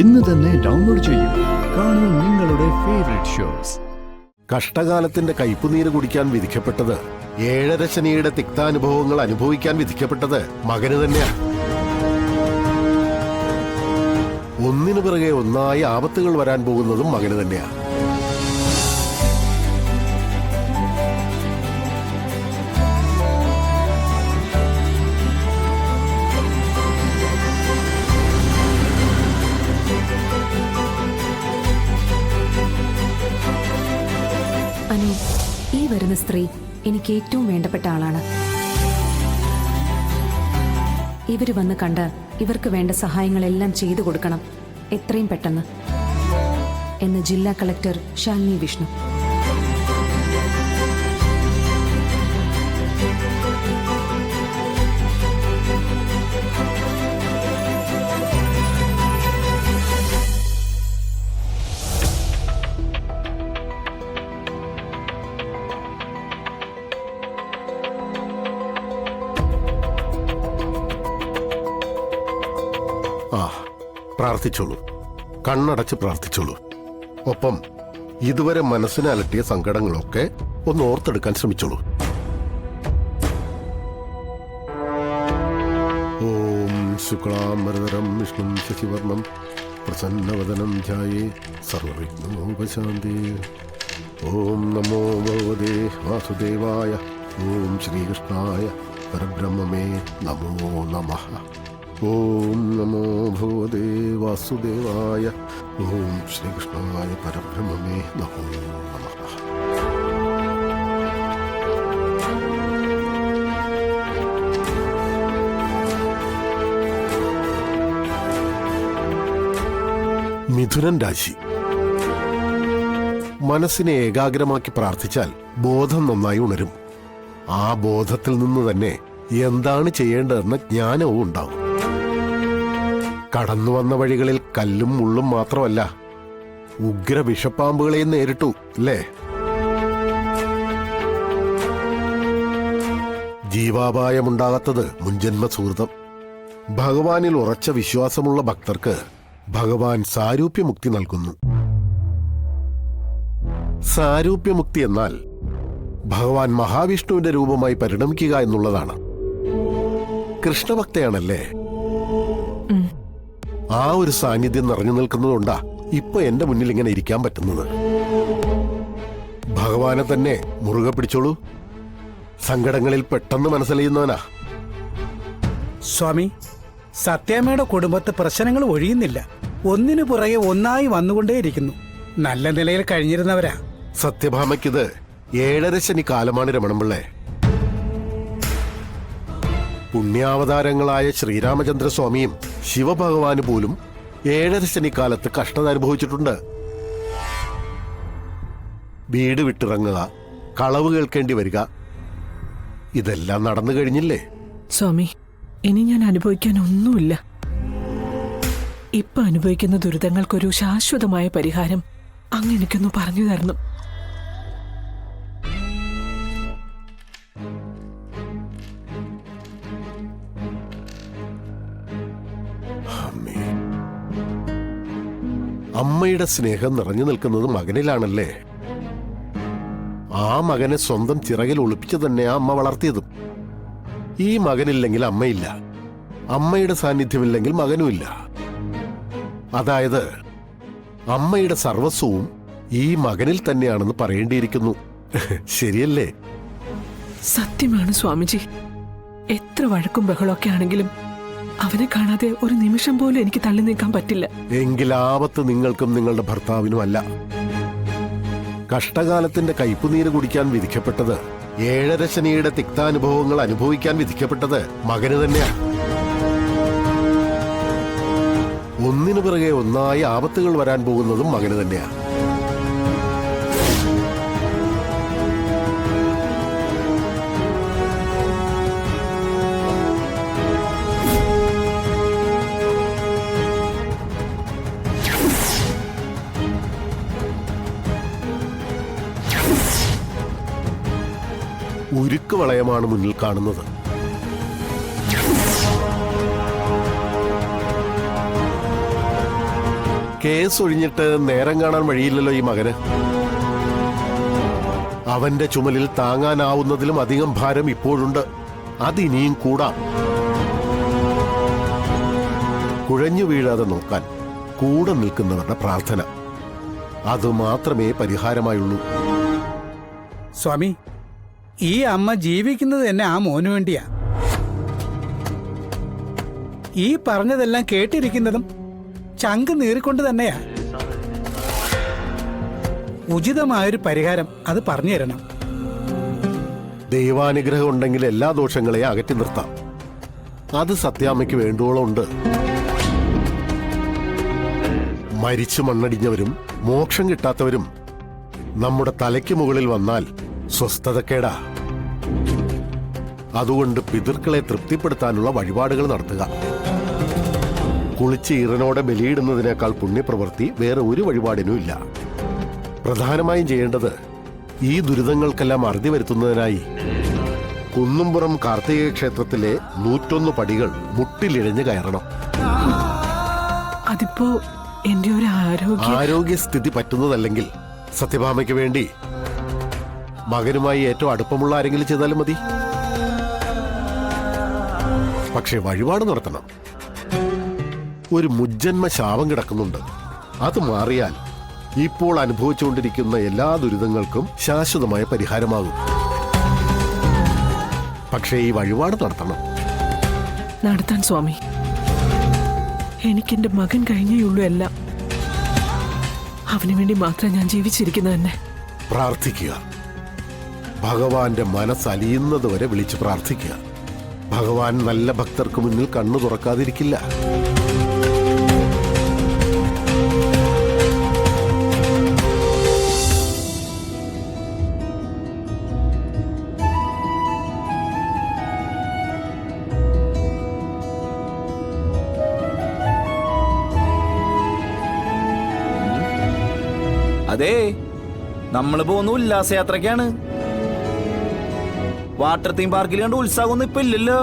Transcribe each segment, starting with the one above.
ഇന്ന് തന്നെ ഡൗൺലോഡ് ചെയ്യൂ. കാണൂ നിങ്ങളുടെ ഫേവറേറ്റ് ഷോസ്. കഷ്ടകാലത്തിന്റെ കയ്പുനീര് കുടിക്കാൻ വിധിക്കപ്പെട്ടത്, ഏഴര ശനിയുടെ തിക്താനുഭവങ്ങൾ അനുഭവിക്കാൻ വിധിക്കപ്പെട്ടത് മകന് തന്നെയാണ്. ഒന്നിനു പിറകെ ഒന്നായി ആപത്തുകൾ വരാൻ പോകുന്നതും മകന് തന്നെയാണ്. അനു, ഈ വരുന്ന സ്ത്രീ എനിക്ക് ഏറ്റവും വേണ്ടപ്പെട്ട ആളാണ്. ഇവര് വന്ന് കണ്ട് ഇവർക്ക് വേണ്ട സഹായങ്ങളെല്ലാം ചെയ്തു കൊടുക്കണം, എത്രയും പെട്ടെന്ന് എന്ന് ജില്ലാ കളക്ടർ ശാലിനി വിഷ്ണു. പ്രാർത്ഥിച്ചോളൂ, കണ്ണടച്ച് പ്രാർത്ഥിച്ചോളൂ. ഒപ്പം ഇതുവരെ മനസ്സിനെ അലട്ടിയ സങ്കടങ്ങളൊക്കെ ഒന്ന് ഓർത്തെടുക്കാൻ ശ്രമിച്ചോളൂ. ഓം ശുക്ലാംബരധരം വിഷ്ണും ശശിവർണം പ്രസന്നവദനം ധ്യായേ സർവവിഘ്നോപശാന്തി. ഓം നമോ ഭഗവതേ വാസുദേവായ. ഓം ശ്രീകൃഷ്ണായ പരബ്രഹ്മമേ നമോ നമഃ. ഓം നമോ ഭഗവതേ വാസുദേവായ. ഓം ശ്രീകൃഷ്ണായ പരബ്രഹ്മമേ നമോ നമഃ. മിഥുനൻ രാശി. മനസ്സിനെ ഏകാഗ്രമാക്കി പ്രാർത്ഥിച്ചാൽ ബോധം നന്നായി ഉണരും. ആ ബോധത്തിൽ നിന്ന് തന്നെ എന്താണ് ചെയ്യേണ്ടതെന്ന ജ്ഞാനവും ഉണ്ടാവും. കടന്നു വന്ന വഴികളിൽ കല്ലും മുള്ളും മാത്രമല്ല, ഉഗ്ര വിഷപ്പാമ്പുകളെയും നേരിട്ടു അല്ലേ? ജീവാപായമുണ്ടാകാത്തത് മുൻജന്മ സുഹൃതം. ഭഗവാനിൽ ഉറച്ച വിശ്വാസമുള്ള ഭക്തർക്ക് ഭഗവാൻ സാരൂപ്യമുക്തി നൽകുന്നു. സാരൂപ്യമുക്തി എന്നാൽ ഭഗവാൻ മഹാവിഷ്ണുവിന്റെ രൂപമായി പരിണമിക്കുക എന്നുള്ളതാണ്. കൃഷ്ണഭക്തയാണല്ലേ? ആ ഒരു സാന്നിധ്യം നിറഞ്ഞു നിൽക്കുന്നതുകൊണ്ടാ ഇപ്പൊ എന്റെ മുന്നിൽ ഇങ്ങനെ ഇരിക്കാൻ പറ്റുന്നത്. ഭഗവാനെ തന്നെ മുറുകെ പിടിച്ചോളൂ. സങ്കടങ്ങളിൽ പെട്ടെന്ന് മനസ്സിലായുന്നവനാ. സ്വാമി, സത്യാമ്മയുടെ കുടുംബത്ത് പ്രശ്നങ്ങൾ ഒഴിയുന്നില്ല. ഒന്നിനു പുറകെ ഒന്നായി വന്നുകൊണ്ടേയിരിക്കുന്നു. നല്ല നിലയിൽ കഴിഞ്ഞിരുന്നവരാ. സത്യഭാമയ്ക്കിത് ഏഴര ശനി കാലമാണ് രമണമ്പിള്ളേ. പുണ്യാവതാരങ്ങളായ ശ്രീരാമചന്ദ്രസ്വാമിയും ശിവഭഗവാന് പോലും ഏഴര ശനിക്കാലത്ത് കഷ്ടത അനുഭവിച്ചിട്ടുണ്ട്. വീട് വിട്ടിറങ്ങുക, കളവ് കേൾക്കേണ്ടി വരിക, ഇതെല്ലാം നടന്നു കഴിഞ്ഞില്ലേ? സ്വാമി, ഇനി ഞാൻ അനുഭവിക്കാൻ ഒന്നുമില്ല. ഇപ്പൊ അനുഭവിക്കുന്ന ദുരിതങ്ങൾക്കൊരു ശാശ്വതമായ പരിഹാരം അങ്ങ് എനിക്കൊന്ന് പറഞ്ഞു തരണം. അമ്മയുടെ സ്നേഹം നിറഞ്ഞു നിൽക്കുന്നത് മകനിലാണല്ലേ? ആ മകനെ സ്വന്തം ചിറകിൽ ഒളിപ്പിച്ചു തന്നെ അമ്മ വളർത്തിയതും. ഈ മകനില്ലെങ്കിൽ അമ്മയില്ല, അമ്മയുടെ സാന്നിധ്യമില്ലെങ്കിൽ മകനുമില്ല. അതായത് അമ്മയുടെ സർവസ്വവും ഈ മകനിൽ തന്നെയാണെന്ന് പറയേണ്ടിയിരിക്കുന്നു. ശരിയല്ലേ? സത്യമാണ് സ്വാമിജി. എത്ര വഴക്കും ബഹളമൊക്കെ ആണെങ്കിലും അവനെ കാണാതെ ഒരു നിമിഷം പോലും എനിക്ക് തള്ളി നീക്കാൻ പറ്റില്ല. എങ്കിൽ ആപത്ത് നിങ്ങൾക്കും നിങ്ങളുടെ ഭർത്താവിനുമല്ല. കഷ്ടകാലത്തിന്റെ കയ്പുനീര് കുടിക്കാൻ വിധിക്കപ്പെട്ടത്, ഏഴര ശനിയുടെ തിക്താനുഭവങ്ങൾ അനുഭവിക്കാൻ വിധിക്കപ്പെട്ടത് മകന് തന്നെയാണ്. ഒന്നിനു പിറകെ ഒന്നായി ആപത്തുകൾ വരാൻ പോകുന്നതും മകന് തന്നെയാണ്. ഉരുക്ക് വളയമാണ് മുന്നിൽ കാണുന്നത്. കേസ് ഒഴിഞ്ഞിട്ട് നേരം കാണാൻ വഴിയില്ലല്ലോ ഈ മകന്. അവന്റെ ചുമലിൽ താങ്ങാനാവുന്നതിലും അധികം ഭാരം ഇപ്പോഴുണ്ട്. അതിനിയും കൂടാം. കുഴഞ്ഞു വീഴാതെ നോക്കാൻ കൂടെ നിൽക്കുന്നവരുടെ പ്രാർത്ഥന, അതുമാത്രമേ പരിഹാരമായുള്ളൂ. സ്വാമി, ഈ അമ്മ ജീവിക്കുന്നത് തന്നെ ആ മോനു വേണ്ടിയാ. ഈ പറഞ്ഞതെല്ലാം കേട്ടിരിക്കുന്നതും ചങ്ക് നീറിക്കൊണ്ട് തന്നെയാ. ഉചിതമായൊരു പരിഹാരം അത് പറഞ്ഞു തരണം. ദൈവാനുഗ്രഹം ഉണ്ടെങ്കിൽ എല്ലാ ദോഷങ്ങളെയും അകറ്റി നിർത്താം. അത് സത്യാമ്മയ്ക്ക് വേണ്ടുവോളം ഉണ്ട്. മരിച്ചു മണ്ണടിഞ്ഞവരും മോക്ഷം കിട്ടാത്തവരും നമ്മുടെ തലയ്ക്ക് മുകളിൽ വന്നാൽ സ്വസ്ഥതക്കേടാ. അതുകൊണ്ട് പിതൃക്കളെ തൃപ്തിപ്പെടുത്താനുള്ള വഴിപാടുകൾ നടത്തുക. കുളിച്ച് ഈറനോടെ ബലിയിടുന്നതിനേക്കാൾ പുണ്യപ്രവൃത്തി വേറെ ഒരു വഴിപാടിനും ഇല്ല. പ്രധാനമായും ചെയ്യേണ്ടത് ഈ ദുരിതങ്ങൾക്കെല്ലാം അറുതി വരുത്തുന്നതിനായി കുന്നുംപുറം കാർത്തിക ക്ഷേത്രത്തിലെ 101 പടികൾ മുട്ടിലിഴഞ്ഞ് കയറണം. അതിപ്പോ എന്റെ ഒരു ആരോഗ്യസ്ഥിതി പറ്റുന്നതല്ലെങ്കിൽ സത്യഭാമയ്ക്ക് വേണ്ടി മകനുമായി ഏറ്റവും അടുപ്പമുള്ള ആരെങ്കിലും ചെയ്താലും മതി. പക്ഷെ വഴിപാട് നടത്തണം. ഒരു മുജ്ജന്മ ശാപം കിടക്കുന്നുണ്ട്. അത് മാറിയാൽ ഇപ്പോൾ അനുഭവിച്ചുകൊണ്ടിരിക്കുന്ന എല്ലാ ദുരിതങ്ങൾക്കും ശാശ്വതമായ പരിഹാരമാകും. പക്ഷേ ഈ വഴിപാട് നടത്താൻ സ്വാമി. എനിക്കെന്റെ മകൻ കഴിഞ്ഞേയുള്ളൂ എല്ലാം. അവന് വേണ്ടി മാത്രം ഞാൻ ജീവിച്ചിരിക്കുന്നത് തന്നെ. പ്രാർത്ഥിക്കുക. ഭഗവാന്റെ മനസ്സലിയുന്നത് വരെ വിളിച്ച് പ്രാർത്ഥിക്കുക. ഭഗവാൻ നല്ല ഭക്തർക്ക് മുന്നിൽ കണ്ണു തുറക്കാതിരിക്കില്ല. അതെ, നമ്മള് പോകുന്ന ഉല്ലാസയാത്രക്കാണ്. വാട്ടർ തീം പാർക്കിൽ കണ്ട് ഉത്സാഹമൊന്നും ഇപ്പൊ ഇല്ലല്ലോ.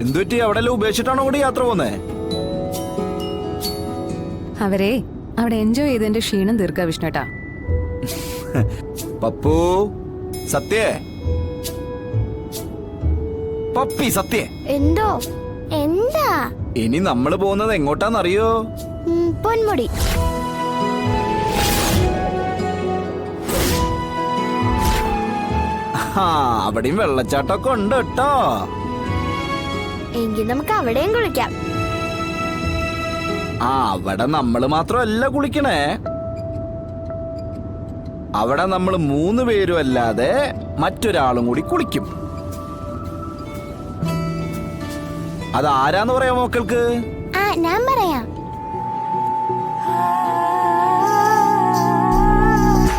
എന്തുപറ്റി? അവിടെ എല്ലാം ഉപേക്ഷിച്ചിട്ടാണോ കൂടി യാത്ര പോന്നേ? അവരെ അവിടെ എൻജോയ് ചെയ്തതിന്റെ ക്ഷീണം തീർക്കുക വിഷ്ണുട്ടാ. പപ്പു, സത്യേ, പപ്പി സത്യേ. എന്തോ? എന്താ? ഇനി നമ്മള് പോകുന്നത് എങ്ങോട്ടാന്നറിയോ? പൊന്മുടി. അവിടെയും വെള്ളച്ചാട്ടമൊക്കെ ഉണ്ട് കേട്ടോ. എങ്കിൽ നമുക്ക് അവിടെയും കുളിക്കാം. അവിടെ നമ്മള് മാത്രമല്ല കുളിക്കണേ. അവിടെ നമ്മൾ 3 പേരും അല്ലാതെ മറ്റൊരാളും കൂടി കുളിക്കും. അതാരാന്ന് പറയാം മക്കൾക്ക്? ഞാൻ പറയാം.